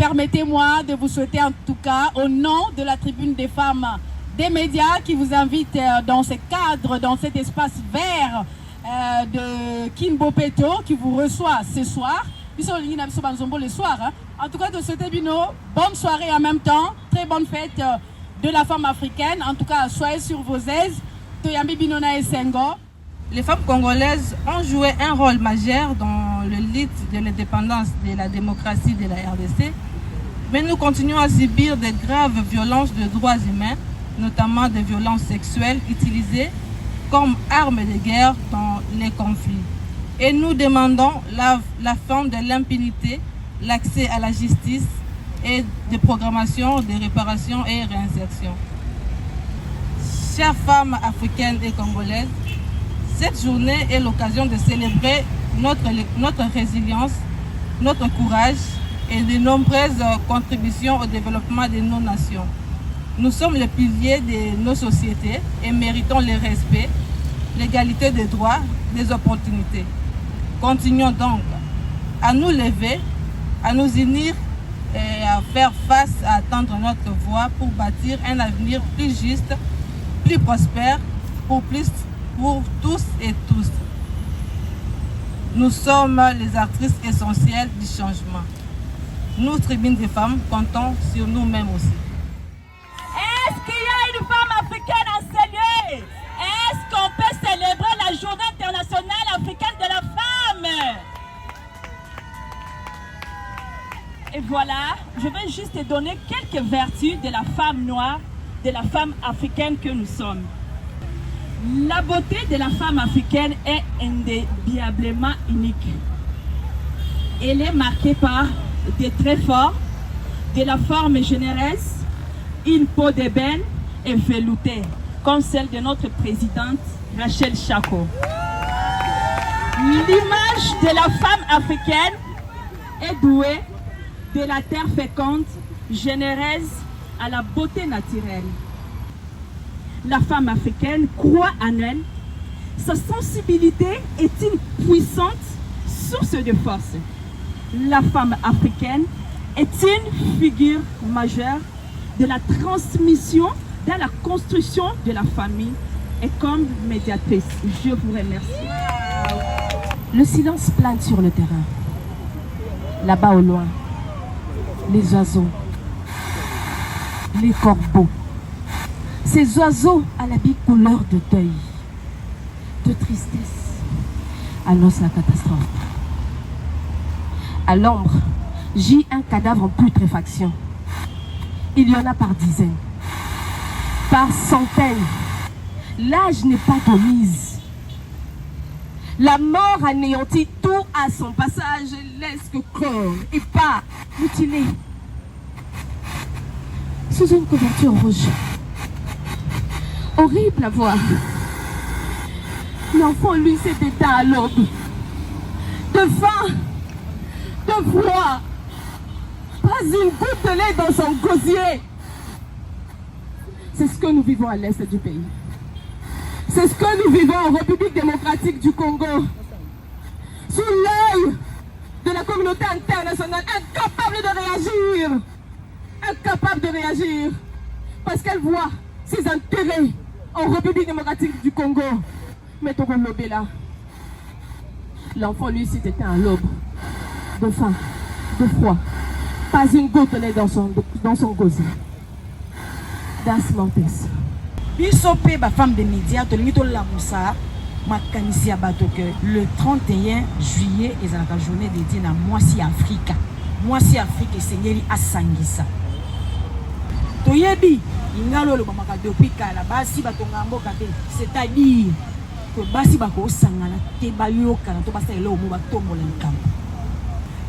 permettez-moi de vous souhaiter en tout cas, au nom de la tribune des femmes des médias qui vous invite dans ce cadre, dans cet espace vert de Kimbo Peto qui vous reçoit ce soir. Le soir. Hein. En tout cas, de souhaiter bonne soirée en même temps, très bonne fête de la femme africaine. En tout cas, soyez sur vos aises. Les femmes congolaises ont joué un rôle majeur dans le lead de l'indépendance de la démocratie de la RDC, mais nous continuons à subir de graves violences de droits humains, notamment des violences sexuelles utilisées comme armes de guerre dans les conflits. Et nous demandons la fin de l'impunité, l'accès à la justice et des programmations de réparation et réinsertion. Chères femmes africaines et congolaises, cette journée est l'occasion de célébrer notre résilience, notre courage et de nombreuses contributions au développement de nos nations. Nous sommes les piliers de nos sociétés et méritons le respect, l'égalité des droits, des opportunités. Continuons donc à nous lever, à nous unir et à faire face, à attendre notre voix pour bâtir un avenir plus juste, plus prospère, pour tous et tous. Nous sommes les actrices essentielles du changement. Nous, Tribune des femmes, comptons sur nous-mêmes aussi. Est-ce qu'il y a une femme africaine enseignée? Est-ce qu'on peut célébrer la journée internationale africaine de la femme? Et voilà, je vais juste te donner quelques vertus de la femme noire, de la femme africaine que nous sommes. La beauté de la femme africaine est indéniablement unique. Elle est marquée par des traits forts, de la forme généreuse, une peau d'ébène et veloutée, comme celle de notre présidente Rachel Chako. L'image de la femme africaine est douée de la terre féconde, généreuse à la beauté naturelle. La femme africaine croit en elle. Sa sensibilité est une puissante source de force. La femme africaine est une figure majeure de la transmission dans la construction de la famille et comme médiatrice. Je vous remercie. Le silence plane sur le terrain. Là-bas au loin, les oiseaux, les corbeaux. Ces oiseaux à l'habit couleur de deuil, de tristesse, annoncent la catastrophe. À l'ombre, gît un cadavre en putréfaction. Il y en a par dizaines, par centaines. L'âge n'est pas de mise. La mort anéantit tout à son passage, laisse que corps et pas mutilé. Sous une couverture rouge. Horrible à voir. L'enfant, lui, s'est éteint à l'aube. De faim, de froid. Pas une goutte de lait dans son gosier. C'est ce que nous vivons à l'est du pays. C'est ce que nous vivons en République démocratique du Congo. Sous l'œil de la communauté internationale, incapable de réagir. Incapable de réagir. Parce qu'elle voit ses intérêts en République démocratique du Congo. Mais ton lobé là. L'enfant, lui, s'est éteint à l'aube. De faim, de froid. Pas une goutte de lait dans son gosier. Das Montes. Bisopé, ma femme des médias, le 31 juillet, ils ont la journée dédiée à Moisi Africa. Moisi Afrique et Seigneur à Sangisa. Toyebi, ingalo le mamaka depuis kala basi batonga mboka te, c'est-à-dire que basi bako sangana te bayoka na to basa elo mo batombola likambo.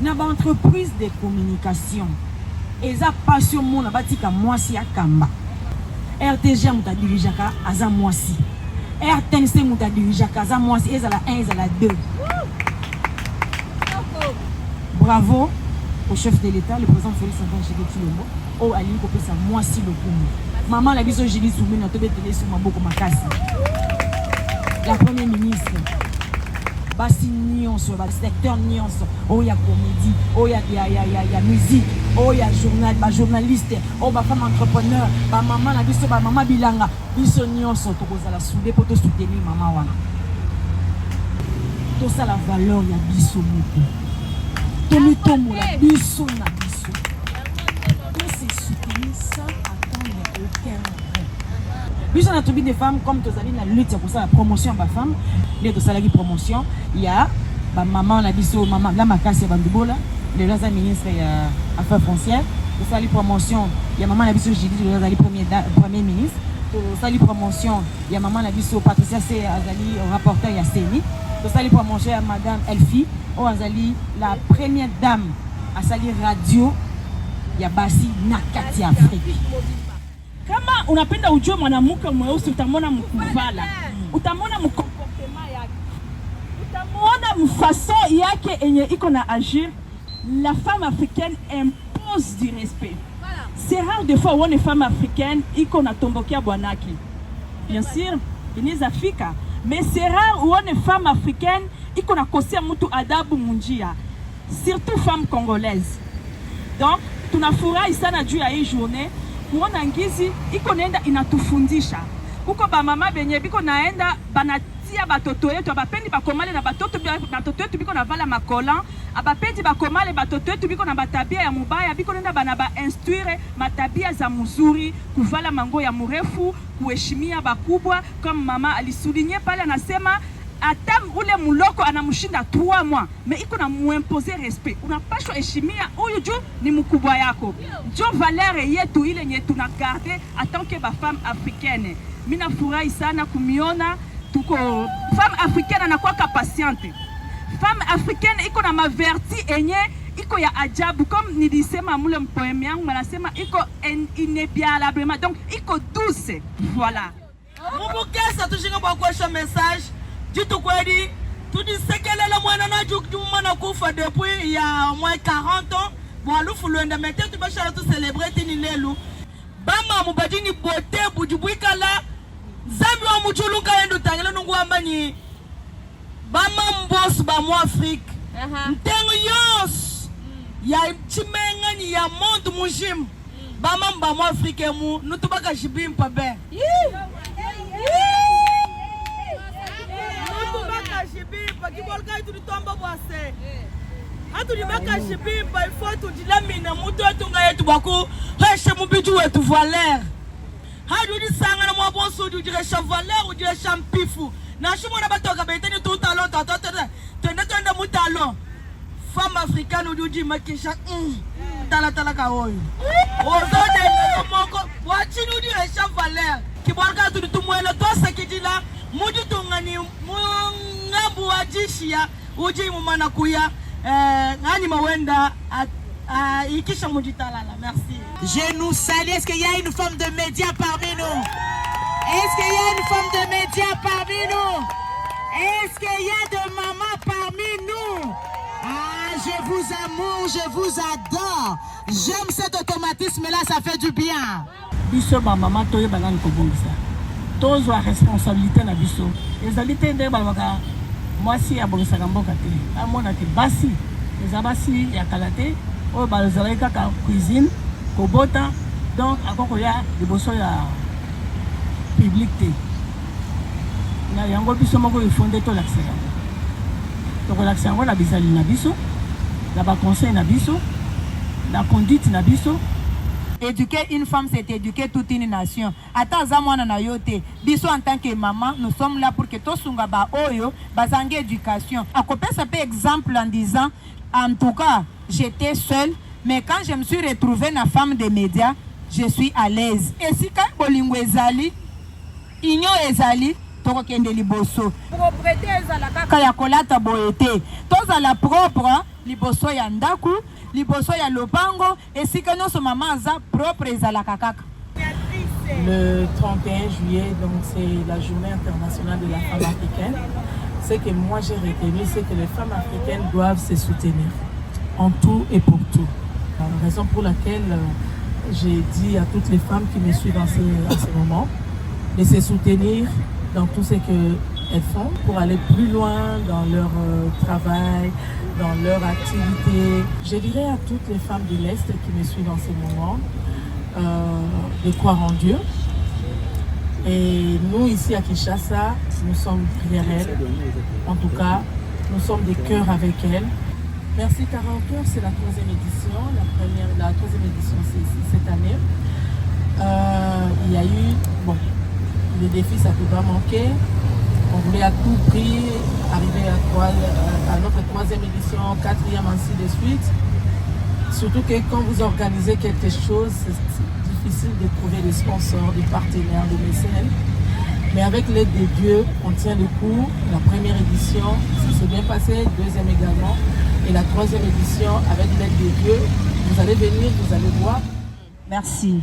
Na ba entreprise de communication, eza passion mona batika Moisi akamba. RTG muta dirijaka aza Moisi. RTNC muta dirijaka aza Moisi, ezala 1 ezala 2. Bravo au chef de l'État, le président Félix Antoine Tshisekedi. Oh, Ali Kopesa, Moisi le Koumou. Maman la biso Julie Soumé na tobe télé sur Maboko Makasi. La première ministre. basi nyonso ba secteur nyonso oya comédie oya ya musique oya journaliste o ba femme entrepreneur ba maman na biso ba maman bilanga biso nyonso tokozala soudé pour te soutenir maman wana to ça la valeur ya biso moko to mitomo la biso na biso to se soutenir sans attendre aucun biso na tobi des femmes comme tozali na lutte pour ça la promotion ba femme les to salaki promotion il y a ba maman na biso maman la makasi ya bandubola le laza ministre ya affaires foncières to sali promotion il y a maman na biso Julie le laza premier ministre to sali promotion il y a maman na biso Patricia C azali rapporteur ya CENI to sali promotion ya madame Elfie o azali la première dame a sali radio ya basi na kati ya Afrique. Kama unapenda ujue mwanamke mweusi utamwona mkuvala, utamwona mkomportement yake, utamwona mfason yake enye iko na agir. La femme africaine impose du respect. C'est rare des fois où une femme africaine iko na tombokia bwanaki. Bien sûr, inaweza fika, mais c'est rare où une femme africaine iko na kosia mtu adabu munjia. Surtout femme congolaise. Donc, tunafurahi sana juu ya hii journée. Kuona ngizi iko naenda inatufundisha. Kuko ba mama benye biko naenda banatia batoto yetu abapendi bakomale na batoto yetu biko na vala makola, abapendi bakomale batoto yetu biko na batabia ya mubaya, biko naenda bana ba instruire matabia za mzuri, kuvala mango ya murefu, kuheshimia bakubwa kama mama alisuligne pale anasema ata ule muloko anamshinda 3 mois mais iko na muimposer respect. Unapashwa heshimia huyu juu ni mkubwa yako. Jo valeur yetu ile nye tunagarde en tant que ba femme africaine. Mina furahi sana kumiona tuko femme africaine anakuwa patiente. Femme africaine iko na maverti enye iko ya ajabu comme nilisema mule mpoemi yangu anasema iko inébialablement donc iko douce. Voilà. Mubukesa tushinga kwa kuosha message. Jitu kweli tudisekelela mwana na jukuma na kufa depuis il y a moins 40 ans bwalufu luenda mete tubashara tu célébrer tini lelu bama mubadini bote bujubuikala zambi wa muchuluka yendu tangela nungu ambani bama mboss ba mu Afrique ntengo yos ya chimengani ya monde mujim bama mba mu Afrique mu nutubaka jibimpa be Shibimba kibolka itu ditomba bwase atu dibaka shibimba il faut tu dilamina mutu etunga yetu baku heshe mubiju wetu valeur hadu di sanga na mwabonso du dire cha valeur ou dire champifu na shimo na batoka beteni tout talent tende mutalo femme africaine du di makisha tala ka oyo ozode moko wachinu dire cha valeur kibolka tu ditumwele to sekidila muju tungani ngambu wajishia uji mumana kuya ngani mawenda ikisha mujitalala. Merci. Je nous salue. Est-ce qu'il y a une femme de médias parmi nous? Est-ce qu'il y a une femme de médias parmi nous? Est-ce qu'il y a de mamans parmi nous? Ah, je vous amour, je vous adore. J'aime cet automatisme-là, ça fait du bien. Biso ba maman toye banani kobongisa. Tozo a responsabilité na biso. Ezalité nde balaka mwasi ya bongisa mboka te. Amona te basi. Ezabasi ya kalate o balazala kaka cuisine kobota donc akoko ya liboso ya public te. Na yango biso moko ifondé to l'accès. Donc l'accès ngo na bizali na biso, na ba conseil na biso, la conduite na biso. Éduquer une femme, c'est éduquer toute une nation. Attends, biso en tant que maman, nous sommes là pour que tout sunga ba oyo, bazange éducation. À côté, ça peut exemple en disant, en tout cas, j'étais seule, mais quand je me suis retrouvée na femme des médias, je suis à l'aise. Et si quand bolingo ezali, inyo ezali, toko kende liboso. Propreté ezalaka kaya kolata boete. Toza la propre liboso ya ndaku. Liboso ya lopango et si que non son maman za propre ezalaka kaka. Le 31 juillet, donc c'est la journée internationale de la femme africaine. Ce que moi j'ai retenu, c'est que les femmes africaines doivent se soutenir en tout et pour tout. La raison pour laquelle j'ai dit à toutes les femmes qui me suivent en ce moment de se soutenir dans tout ce que elles font pour aller plus loin dans leur travail, dans leur activité. Je dirais à toutes les femmes de l'Est qui me suivent en ce moment de croire en Dieu. Et nous, ici à Kinshasa, nous sommes derrière elles. En tout cas, nous sommes des cœurs avec elles. Merci Cara au cœur, c'est la 3e édition. La 3e édition, c'est cette année. Il y a eu, bon, le défi, ça ne peut pas manquer. On voulait à tout prix arriver à notre 3e édition, 4e, ainsi de suite. Surtout que quand vous organisez quelque chose, c'est difficile de trouver des sponsors, des partenaires, des mécènes. Mais avec l'aide de Dieu, on tient le coup. La première édition, ça s'est bien passé, 2e également. Et la 3e édition, avec l'aide de Dieu, vous allez venir, vous allez voir. Merci.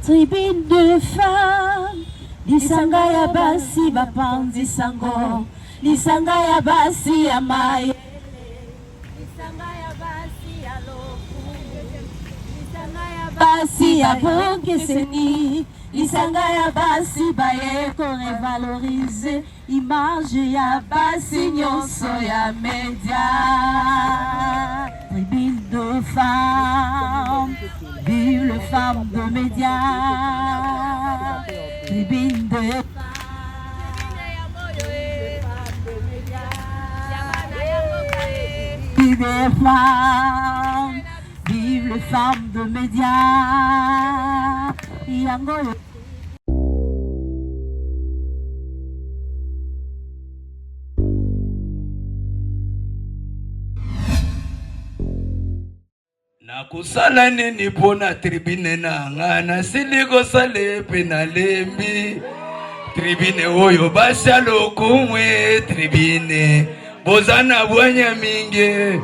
Tribune de femmes, lisanga ya basi bapanzi sango, lisanga ya basi ya maye, lisanga ya basi ya loku, lisanga ya basi ya bokeseni, lisanga ya basi baye ko revaloriser image ya basi nyonso ya media. Tribune de femmes, vive les femmes de médias. Tribune de vive les femmes, vive les femmes de médias. Yango. Nakusala nini pona tribune nanga nasili kosala pe na lembi tribune oyo basa lokumwe tribune bozana bwanya mingi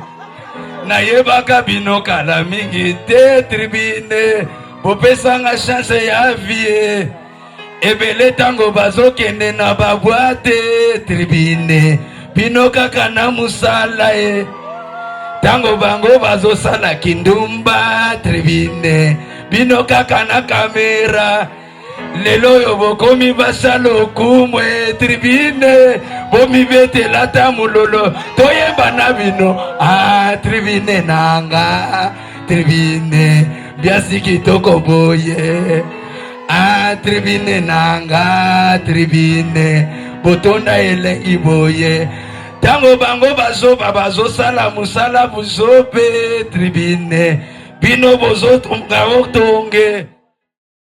nayebaka bino kala mingi te tribune bopesanga chance ya vie ebele tango bazokende na babwate tribune bino kaka na musala tango bango bazo sala kindumba tribune bino kaka na kamera lelo yo bokomi basalo kumwe tribune bomi bete lata mulolo toyeba na bino tribune nanga tribune biasi kitoko boye tribune nanga tribune botonda ele iboye tango bango bazo sala musala buzope tribune bino bozo tunga otonge